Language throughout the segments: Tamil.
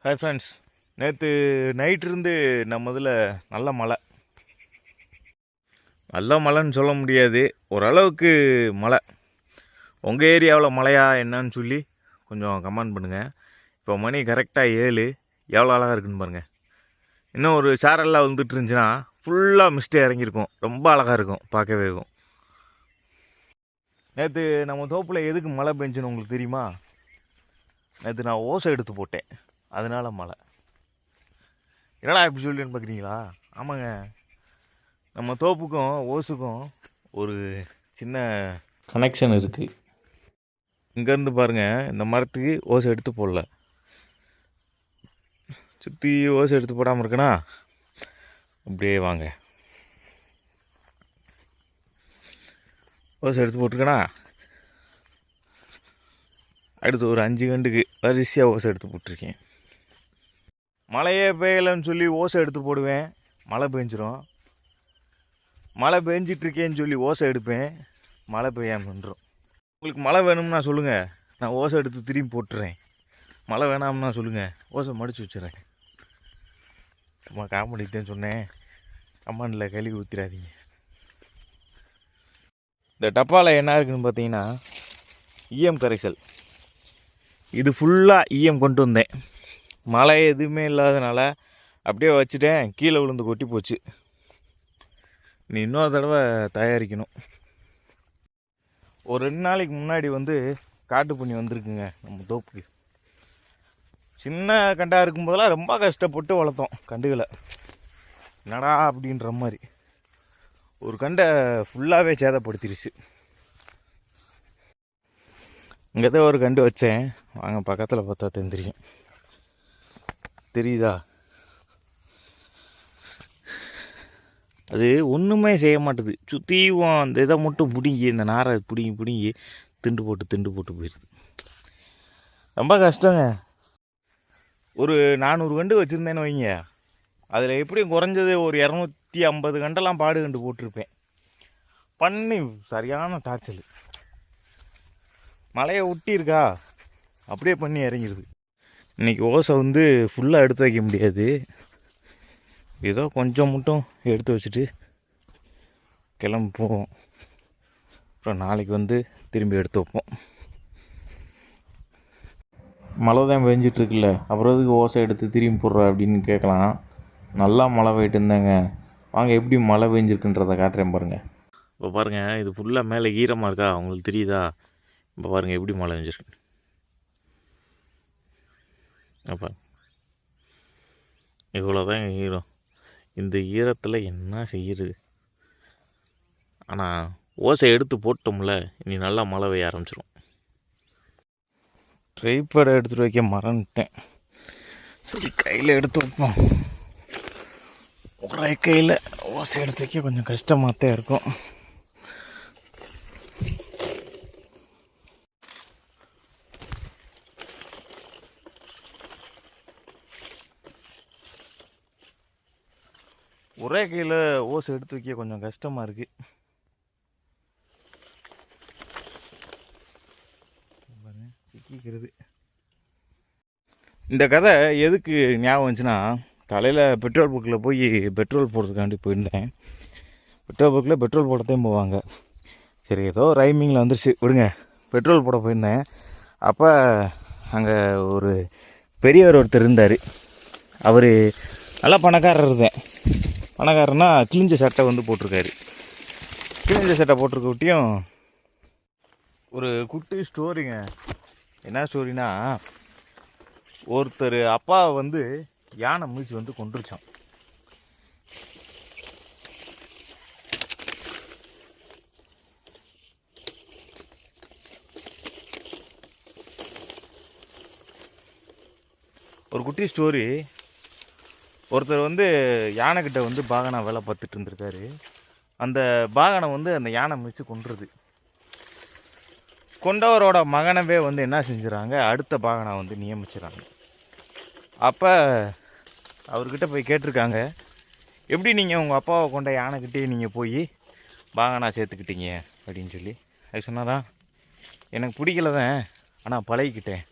ஹாய் ஃப்ரெண்ட்ஸ், நேற்று நைட்டிருந்து நம்ம இதில் நல்ல மழை. நல்ல மழைன்னு சொல்ல முடியாது, ஓரளவுக்கு மழை. உங்கள் ஏரியாவில் மழையா என்னன்னு சொல்லி கொஞ்சம் கமெண்ட் பண்ணுங்கள். இப்போ மணி கரெக்டாக 7. எவ்வளோ அழகாக இருக்குன்னு பாருங்கள். இன்னும் ஒரு சாரெல்லாம் வந்துட்டு இருந்துச்சுன்னா ஃபுல்லாக மிஸ்ட்டு இறங்கியிருக்கும். ரொம்ப அழகாக இருக்கும், பார்க்கவே இருக்கும். நேற்று நம்ம தோப்பில் எதுக்கு மழை பெஞ்சுன்னு உங்களுக்கு தெரியுமா? நேற்று நான் ஓசை எடுத்து போட்டேன், அதனால மழை. என்னடா இப்படி சொல்லின்னு பார்க்குறீங்களா? ஆமாங்க, நம்ம தோப்புக்கும் ஓசுக்கும் ஒரு சின்ன கனெக்ஷன் இருக்குது. இங்கேருந்து பாருங்கள், இந்த மரத்துக்கு ஓசை எடுத்து போடல, சுற்றி ஓசை எடுத்து போடாமல் இருக்குன்னா அப்படியே வாங்க. ஓசை எடுத்து போட்டிருக்கேனா, அடுத்து ஒரு 5 கண்டுக்கு வரிசையாக ஓசை எடுத்து போட்டிருக்கேன். மழையே பெய்யலைன்னு சொல்லி ஓசை எடுத்து போடுவேன், மழை பெஞ்சிரும். மழை பெஞ்சிட்ருக்கேன்னு சொல்லி ஓசை எடுப்பேன், மழை பெய்யாமல் நின்றோம். உங்களுக்கு மழை வேணும்னா சொல்லுங்கள், நான் ஓசை எடுத்து திரும்பி போட்டுறேன். மழை வேணாம்னா சொல்லுங்கள், ஓசை மடித்து வச்சுறேன். சும்மா காமெடித்தேன்னு சொன்னேன், கம்மாண்டில் கழுவி ஊற்றிடாதீங்க. இந்த டப்பாவில் என்ன இருக்குதுன்னு பார்த்தீங்கன்னா ஈயம் கரைசல். இது ஃபுல்லாக ஈயம் கொண்டு வந்தேன். மழை எதுவுமே இல்லாதனால அப்படியே வச்சுட்டேன், கீழே விழுந்து கொட்டி போச்சு. நீ இன்னொரு தடவை தயாரிக்கணும். ஒரு 2 நாளைக்கு முன்னாடி காட்டு பண்ணி வந்திருக்குங்க நம்ம தோப்புக்கு. சின்ன கண்டாக இருக்கும்போதெல்லாம் ரொம்ப கஷ்டப்பட்டு வளர்த்தோம் கண்டுகளை. என்னடா அப்படின்ற மாதிரி ஒரு கண்டை ஃபுல்லாகவே சேதப்படுத்திடுச்சு. இங்கே தான் ஒரு கண்டு வச்சேன், வாங்க பக்கத்தில் பார்த்தா தெரியும். தெரியுதா? அது ஒன்றுமே செய்ய மாட்டுது. சுற்றியும் அந்த இதை மட்டும் பிடுங்கி, இந்த நாரை பிடுங்கி திண்டு போட்டு போயிடுது. ரொம்ப கஷ்டங்க. ஒரு 400 கண்டு வச்சுருந்தேன்னு வைங்க, அதில் எப்படியும் குறைஞ்சது ஒரு 250 கண்டெல்லாம் பாடு கண்டு போட்டிருப்பேன். பண்ணி சரியான டார்ச்சல். மழையை ஒட்டியிருக்கா, அப்படியே பண்ணி இறங்கிடுது. இன்றைக்கி ஓசை ஃபுல்லாக எடுத்து வைக்க முடியாது, ஏதோ கொஞ்சம் மட்டும் எடுத்து வச்சுட்டு கிளம்பி போவோம். அப்புறம் நாளைக்கு திரும்பி எடுத்து வைப்போம். மழை தான் பெஞ்சிட்ருக்குல்ல, அப்புறம் எதுக்கு ஓசை எடுத்து திரும்பி போடுற அப்படின்னு கேட்கலாம். நல்லா மழை பெய்யிட்டு இருந்தாங்க, வாங்க எப்படி மழை பெஞ்சிருக்குன்றதை காட்டுறேன் பாருங்கள். இப்போ பாருங்கள், இது ஃபுல்லாக மேலே ஈரமாக இருக்கா, உங்களுக்கு தெரியுதா? இப்போ பாருங்கள் எப்படி மழை பெஞ்சிருக்கு. அப்போ இவ்வளோதான் ஈரம். இந்த ஈரத்தில் என்ன செய்யுது? ஆனால் ஓசை எடுத்து போட்டோம்ல, இனி நல்லா மழை பெய்ய ஆரம்பிச்சிடும். ட்ரைபேடை எடுத்துகிட்டு வைக்க மறந்துட்டேன். சரி, கையில் எடுத்து வைப்போம். ஒரே கையில் ஓசை எடுத்து வைக்க கொஞ்சம் கஷ்டமாக தான் இருக்கும். ஒரே கையில் ஓசை எடுத்து வைக்க கொஞ்சம் கஷ்டமாக இருக்குது. சிக்கிக்கிறது. இந்த கதை எதுக்கு ஞாபகம் வந்துச்சுன்னா, காலையில் பெட்ரோல் பங்கில் போய் பெட்ரோல் போடுறதுக்காண்டி போயிருந்தேன். பெட்ரோல் பங்கில் பெட்ரோல் போடத்தையும் போவாங்க. சரி, ஏதோ ரைமிங்கில் வந்துருச்சு விடுங்க. பெட்ரோல் போட போயிருந்தேன். அப்போ அங்கே ஒரு பெரியவர் ஒருத்தர் இருந்தார். அவர் நல்லா பணக்காரர் தான். பணக்காரன்னா கிழிஞ்ச சட்டை போட்டிருக்காரு. கிழிஞ்ச சட்டை போட்டிருக்கட்டியும் ஒரு குட்டி ஸ்டோரிங்க. என்ன ஸ்டோரினா, ஒருத்தர் அப்பாவை யானை மீச்சு கொண்டுருச்சான். ஒரு குட்டி ஸ்டோரி. ஒருத்தர் யானைக்கிட்ட பாகனா வேலை பார்த்துட்டு இருந்திருக்காரு. அந்த பாகனை அந்த யானை மிதித்து கொன்றுது. கொண்டவரோட மகனவே என்ன செஞ்சுறாங்க, அடுத்த பாகனை நியமிச்சுறாங்க. அப்போ அவர்கிட்ட போய் கேட்டிருக்காங்க, எப்படி நீங்கள் உங்கள் அப்பாவை கொண்ட யானைக்கிட்டே நீங்கள் போய் பாகனா சேர்த்துக்கிட்டீங்க அப்படின்னு சொல்லி. அது சொன்னாதான், எனக்கு பிடிக்கல தான், ஆனால் பழகிக்கிட்டேன்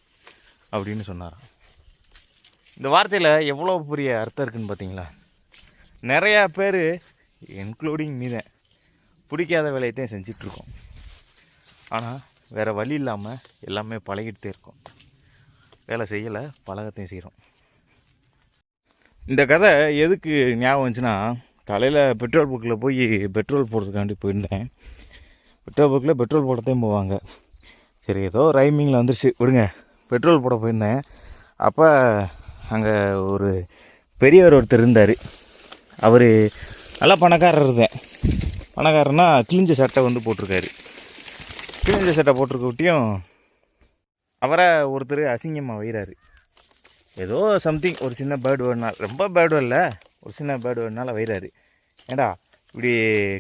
அப்படின்னு சொன்னாராம். இந்த வார்த்தையில் எவ்வளோ பெரிய அர்த்தம் இருக்குதுன்னு பார்த்தீங்களா? நிறையா பேர் இன்க்ளூடிங் மீதேன் பிடிக்காத வேலையத்தையும் செஞ்சிட்ருக்கோம். ஆனால் வேறு வழி இல்லாமல் எல்லாமே பழகிட்டே இருக்கோம். வேலை செய்யலை, பழகத்தையும் செய்கிறோம். இந்த கதை எதுக்கு ஞாபகம் வந்துச்சுன்னா, காலையில் பெட்ரோல் பங்கில் போய் பெட்ரோல் போடுறதுக்காண்டி போயிருந்தேன். பெட்ரோல் பங்கில் பெட்ரோல் போடத்தையும் போவாங்க. சரி, ஏதோ ரைமிங்கில் வந்துருச்சு விடுங்க. பெட்ரோல் போட போயிருந்தேன். அப்போ அங்கே ஒரு பெரியவர் ஒருத்தர் இருந்தார். அவர் நல்லா பணக்காரர் இருந்தேன். பணக்காரன்னா கிழிஞ்ச சட்டை வந்து போட்டிருக்காரு. கிழிஞ்ச சட்டை போட்டிருக்கட்டியும் அவரை ஒருத்தர் அசிங்கமாக வைகிறாரு. ஏதோ சம்திங் ஒரு சின்ன பேர்டு வேணுனால, ரொம்ப பேர்டு இல்லை, ஒரு சின்ன பேர்டு வேணுனால வைகிறாரு. ஏண்டா இப்படி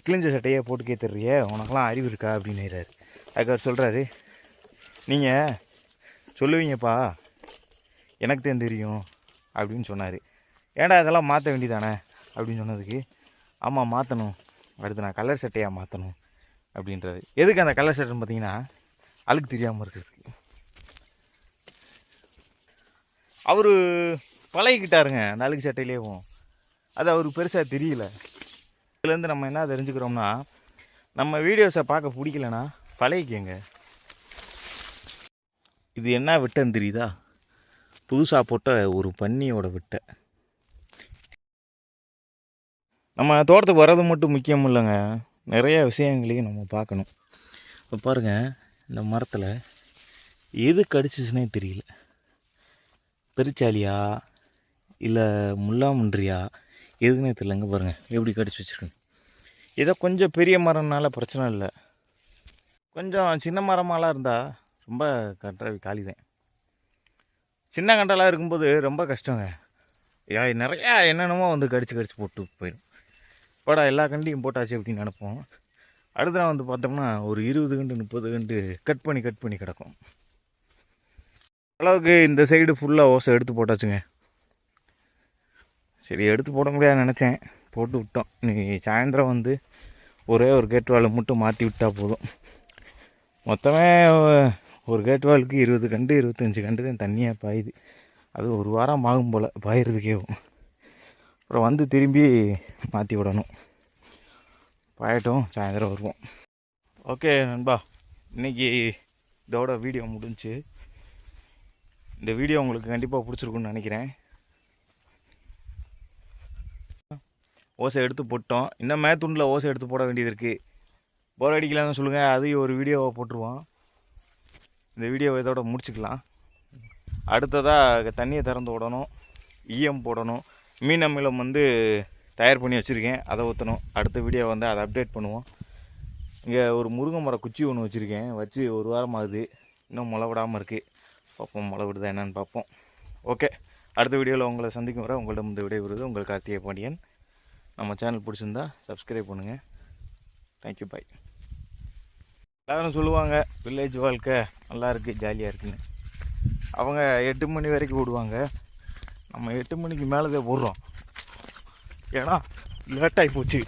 கிழிஞ்ச சட்டையே போட்டுக்கே தர்றியே, உனக்கெல்லாம் அறிவு இருக்கா அப்படின்னு வைகிறாரு. அதுக்கு அவர் சொல்கிறாரு, நீங்கள் சொல்லுவீங்கப்பா, எனக்கு தான் தெரியும் அப்படின்னு சொன்னார். ஏண்டா இதெல்லாம் மாற்ற வேண்டியதானே அப்படின்னு சொன்னதுக்கு, ஆமாம் மாற்றணும், அடுத்து நான் கலர் சட்டையாக மாற்றணும் அப்படின்றது. எதுக்கு அந்த கலர் சட்டைன்னு பார்த்தீங்கன்னா, அழுக்கு தெரியாமல் இருக்கிறதுக்கு. அவர் பழகிக்கிட்டாருங்க அந்த அழுக்கு சட்டையிலேயும். அது அவருக்கு பெருசாக தெரியல. இதுலேருந்து நம்ம என்ன தெரிஞ்சுக்கிறோம்னா, நம்ம வீடியோஸை பார்க்க பிடிக்கலன்னா பழகிக்கங்க. இது என்ன விட்டைன்னு தெரியுதா? புதுசாக போட்ட ஒரு பன்னியோட விட்டை. நம்ம தோட்டத்துக்கு வர்றது மட்டும் முக்கியம் இல்லைங்க, நிறைய விஷயங்களையும் நம்ம பார்க்கணும். இப்போ பாருங்கள், இந்த மரத்தில் எது கடிச்சிச்சுனே தெரியல. பெருச்சாலியா இல்லை முள்ளாமன்றியா எதுக்குன்னே தெரியலங்க. பாருங்கள் எப்படி கடிச்சு வச்சுருக்கேன். ஏதோ கொஞ்சம் பெரிய மரம்னால பிரச்சனை இல்லை, கொஞ்சம் சின்ன மரமாலாம் இருந்தால் ரொம்ப கன்றாவி காலி தான். சின்ன கண்டெல்லாம் இருக்கும்போது ரொம்ப கஷ்டங்க. நிறையா என்னென்னமோ வந்து கடிச்சு போட்டு போயிடும். போடா எல்லா கண்டையும் போட்டாச்சு அப்படின்னு நினைப்போம். அடுத்த நாள் வந்து பார்த்தோம்னா ஒரு 20 கண்டு 30 கண்டு கட் பண்ணி கிடக்கும். அளவுக்கு இந்த சைடு ஃபுல்லாக ஓசை எடுத்து போட்டாச்சுங்க. சரி, எடுத்து போட முடியாது நினச்சேன், போட்டு விட்டோம். இன்னைக்கு சாயந்தரம் வந்து ஒரே ஒரு கேட் வால் மட்டும் மாற்றி விட்டால் போதும். மொத்தமே ஒரு கேட் வாலுக்கு 20 கண்டு 25 கண்டு தான் தண்ணியாக பாயுது. அது ஒரு வாரம் ஆகும் போல் பாயிறதுக்கேவும். அப்புறம் வந்து திரும்பி மாற்றி விடணும். பாயட்டும், சாயந்தரம் வருவோம். ஓகே நண்பா, இன்றைக்கி இதோட வீடியோ முடிஞ்சு. இந்த வீடியோ உங்களுக்கு கண்டிப்பாக பிடிச்சிருக்குன்னு நினைக்கிறேன். ஓசை எடுத்து போட்டோம். இன்னும் மேத்துண்டில் ஓசை எடுத்து போட வேண்டியது இருக்குது. போர் அடிக்கலான்னு சொல்லுங்கள், அதையும் ஒரு வீடியோவை போட்டுருவோம். இந்த வீடியோவை இதோட முடிச்சுக்கலாம். அடுத்ததாக தண்ணியை திறந்து விடணும், ஈயம் போடணும். மீன் அமிலம் வந்து தயார் பண்ணி வச்சுருக்கேன், அதை ஊற்றணும். அடுத்த வீடியோ வந்து அதை அப்டேட் பண்ணுவோம். இங்கே ஒரு முருங்கை மர குச்சி ஒன்று வச்சுருக்கேன், வச்சு ஒரு வாரம் ஆகுது, இன்னும் முளை விடாமல் இருக்குது. பார்ப்போம் முளை விடுதா என்னன்னு பார்ப்போம். ஓகே, அடுத்த வீடியோவில் உங்களை சந்திக்கும் வர உங்கள்கிட்ட இந்த விடைபெறுவது உங்கள் கார்த்திகை பாண்டியன். நம்ம சேனல் பிடிச்சிருந்தா சப்ஸ்கிரைப் பண்ணுங்கள். தேங்க்யூ, பாய். எல்லோரும் சொல்லுவாங்க வில்லேஜ் வாழ்க்கை நல்லா இருக்குது, ஜாலியாக இருக்குன்னு. அவங்க 8 மணி வரைக்கும் விடுவாங்க, நம்ம 8 மணிக்கு மேலே தான் போடுறோம். ஏன்னா லேட்டாகி போச்சு.